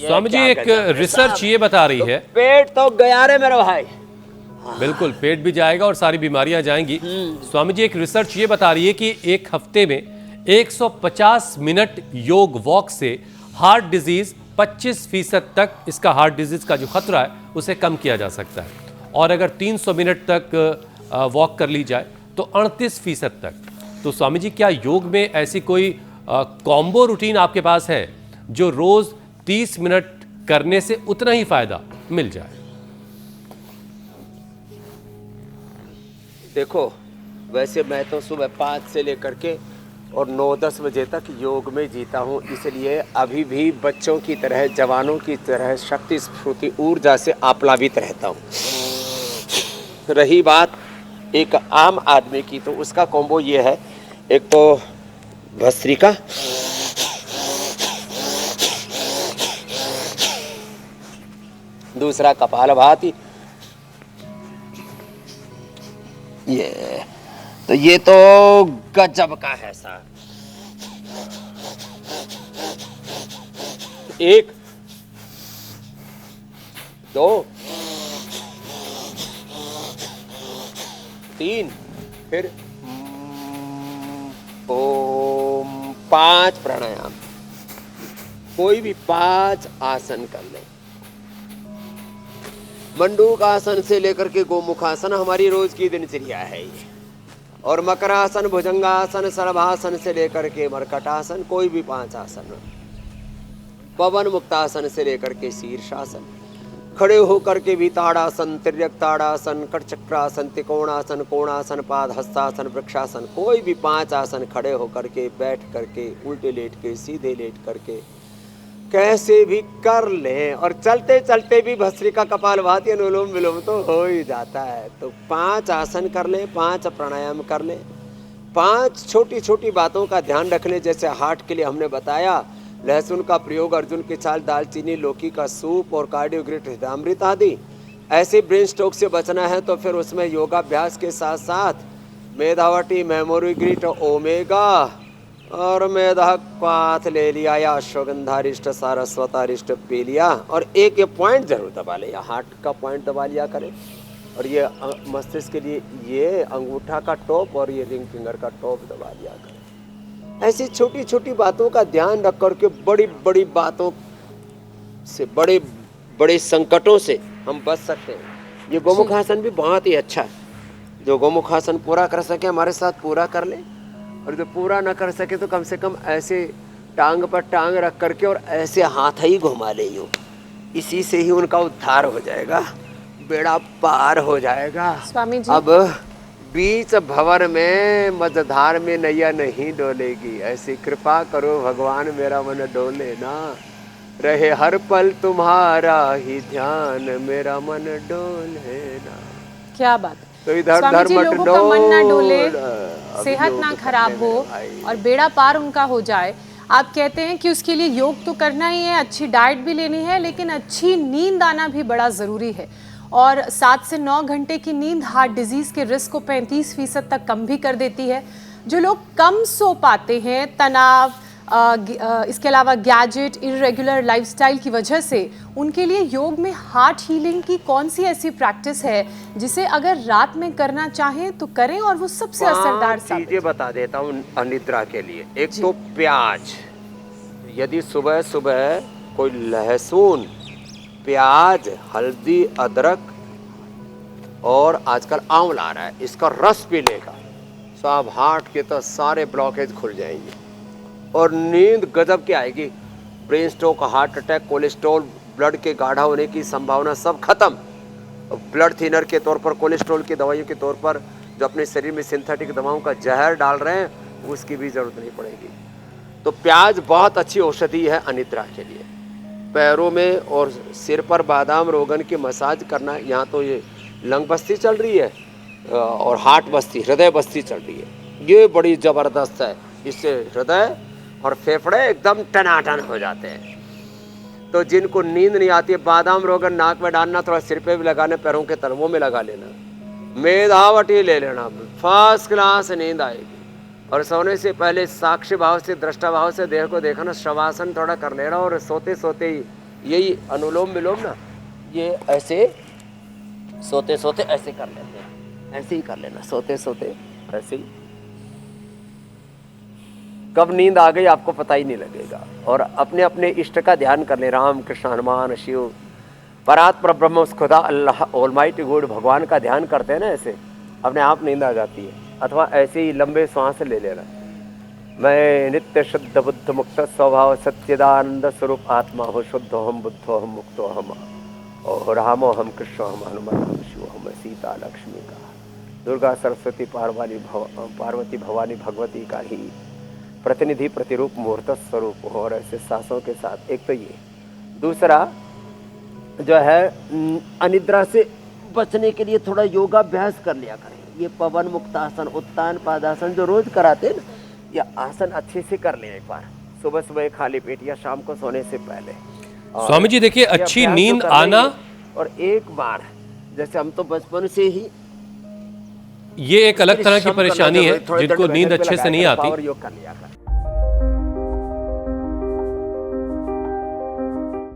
स्वामी जी, एक रिसर्च ये बता रही है, पेट तो गया रे मेरा भाई। बिल्कुल पेट भी जाएगा और सारी बीमारियां जाएंगी। स्वामी जी, एक रिसर्च ये बता रही है कि एक हफ्ते में 150 मिनट योग वॉक से हार्ट डिजीज 25% तक, इसका हार्ट डिजीज का जो खतरा है उसे कम किया जा सकता है। और अगर 300 मिनट तक वॉक कर ली जाए तो 38% तक। तो स्वामी जी, क्या योग में ऐसी कोई कॉम्बो रूटीन आपके पास है जो रोज 30 मिनट करने से उतना ही फायदा मिल जाए? देखो, वैसे मैं तो सुबह 5 से लेकर के और 9-10 बजे तक योग में जीता हूँ, इसलिए अभी भी बच्चों की तरह, जवानों की तरह शक्ति स्फूर्ति ऊर्जा से आप्लावित रहता हूँ। रही बात एक आम आदमी की, तो उसका कॉम्बो ये है, एक तो भस्त्रिका, दूसरा कपालभाति। ये तो गजब का है सर। एक, दो, तीन, फिर ओम, 5 प्राणायाम। कोई भी 5 आसन कर ले। मंडूक आसन से लेकर के गोमुखासन हमारी रोज की दिनचर्या है ये। और मकरासन, भुजंगासन, सर्वासन से लेकर के मरकटासन, कोई भी 5 आसन। पवन मुक्तासन से लेकर के शीर्षासन, खड़े होकर के भी ताड़ासन, तिर्यक ताड़ासन, कटचक्रासन, त्रिकोणासन, कोणासन, पाद हस्तासन, वृक्षासन, कोई भी 5 आसन खड़े होकर के, बैठ करके, उल्टे लेट के, सीधे लेट करके, कैसे भी कर लें। और चलते चलते भी भस्त्रिका, कपालभाति, अनुलोम विलोम तो हो ही जाता है। तो 5 आसन कर लें, 5 प्राणायाम कर लें, 5 छोटी छोटी बातों का ध्यान रख लें। जैसे हार्ट के लिए हमने बताया लहसुन का प्रयोग, अर्जुन की छाल, दालचीनी, लौकी का सूप और कार्डियोग्रिट हृदयामृत आदि। ऐसे ब्रेन स्ट्रोक से बचना है तो फिर उसमें योगाभ्यास के साथ साथ मेधावटी, मेमोरी ग्रिट, ओमेगा और मेधा पाथ ले लिया, या अश्वगंधारिष्ट, सारस्वतारिष्ट पी लिया। और एक ये पॉइंट जरूर दबा लिया, हार्ट का पॉइंट दबा लिया करें। और ये मस्तिष्क के लिए ये अंगूठा का टॉप और ये रिंग फिंगर का टॉप दबा लिया करें। ऐसी छोटी छोटी बातों का ध्यान रख करके बड़ी बड़ी बातों से, बड़े बड़े संकटों से हम बच सकते हैं। ये गोमुखासन भी बहुत ही अच्छा है। जो गोमुखासन पूरा कर सके हमारे साथ पूरा कर ले, और जो पूरा ना कर सके तो कम से कम ऐसे टांग पर टांग रख करके और ऐसे हाथ ही घुमा ले यूं। इसी से ही उनका उद्धार हो जाएगा, बेड़ा पार हो जाएगा। स्वामी जी, अब बीच भंवर में मझधार में नैया नहीं डोलेगी, ऐसी कृपा करो भगवान मेरा मन डोले ना, रहे हर पल तुम्हारा ही ध्यान, मेरा मन डोले ना। क्या बात है। तो इधर स्वामी जी, लोगों का मन ना डोले, सेहत ना खराब हो और बेड़ा पार उनका हो जाए, आप कहते हैं कि उसके लिए योग तो करना ही है, अच्छी डाइट भी लेनी है, लेकिन अच्छी नींद आना भी बड़ा ज़रूरी है। और 7 से 9 घंटे की नींद हार्ट डिजीज़ के रिस्क को 35% तक कम भी कर देती है। जो लोग कम सो पाते हैं, तनाव, इसके अलावा गैजेट, इरेगुलर लाइफस्टाइल की वजह से, उनके लिए योग में हार्ट हीलिंग की कौन सी ऐसी प्रैक्टिस है जिसे अगर रात में करना चाहें तो करें और वो सबसे असरदार साबित? चीजें बता देता हूँ अनिद्रा के लिए। एक तो प्याज, यदि सुबह सुबह कोई लहसुन, प्याज, हल्दी, अदरक और आजकल आंवला आ रहा है, इसका रस पी लेगा, सब हार्ट के तो सारे ब्लॉकेज खुल जाएंगे और नींद गजब की आएगी। Brain stroke, heart attack, cholesterol, blood के गाढ़ा होने की संभावना सब खत्म। ब्लड थिनर के तौर पर, कोलेस्ट्रॉल की दवाइयों के तौर पर जो अपने शरीर में सिंथेटिक दवाओं का जहर डाल रहे हैं, उसकी भी जरूरत नहीं पड़ेगी। तो प्याज बहुत अच्छी औषधि है अनिद्रा के लिए। पैरों में और सिर पर बादाम रोगन की मसाज करना। यहाँ तो ये लंग बस्ती चल रही है और हार्ट बस्ती, हृदय बस्ती चल रही है, ये बड़ी ज़बरदस्त है। इससे हृदय और फेफड़े एकदम टनाटन हो जाते हैं। तो जिनको नींद नहीं आती है, बादाम रोगन नाक में डालना, थोड़ा सिर पे भी लगाना, पैरों के तलवों में लगा लेना, मेधावटी ले लेना, फर्स्ट क्लास नींद आएगी। और सोने से पहले साक्षी भाव से, दृष्टा भाव से देह को देखना, शवासन थोड़ा कर लेना और सोते सोते ही यही अनुलोम विलोम ना, ये ऐसे सोते सोते ऐसे कर लेते हैं, ऐसे ही कर लेना, सोते सोते ऐसे ही। कब नींद आ गई आपको पता ही नहीं लगेगा। और अपने अपने इष्ट का ध्यान कर ले, राम कृष्ण हनुमान शिव परात्पर ब्रह्म खुदा अल्लाह ऑलमाइटी गॉड भगवान का ध्यान करते हैं ना, ऐसे अपने आप नींद आ जाती है। अथवा ऐसे ही लंबे सांस ले लेना। मैं नित्य शुद्ध बुद्ध मुक्त स्वभाव सच्चिदानंद स्वरूप आत्मा हो, शुद्ध हम बुद्धो हम मुक्तो हम, और रामो हम कृष्ण हम हनुमान हम शिव हम सीता लक्ष्मी का, दुर्गा सरस्वती पार्वती भवानी भगवती का ही प्रतिनिधि प्रतिरूप मूर्त स्वरूप हो। और ऐसे सांसों के साथ, एक तो ये, दूसरा जो है अनिद्रा से बचने के लिए थोड़ा योगाभ्यास कर लिया करें। ये पवन मुक्तासन, उत्तान पादासन जो रोज कराते हैं ना, ये आसन अच्छे से कर लें एक बार, सुबह सुबह खाली पेट या शाम को सोने से पहले। स्वामी जी देखिए, अच्छी नींद आना, और एक बार जैसे हम तो बचपन से ही, ये एक अलग तरह की परेशानी है जिनको नींद अच्छे से नहीं आती। योग कर लिया कर।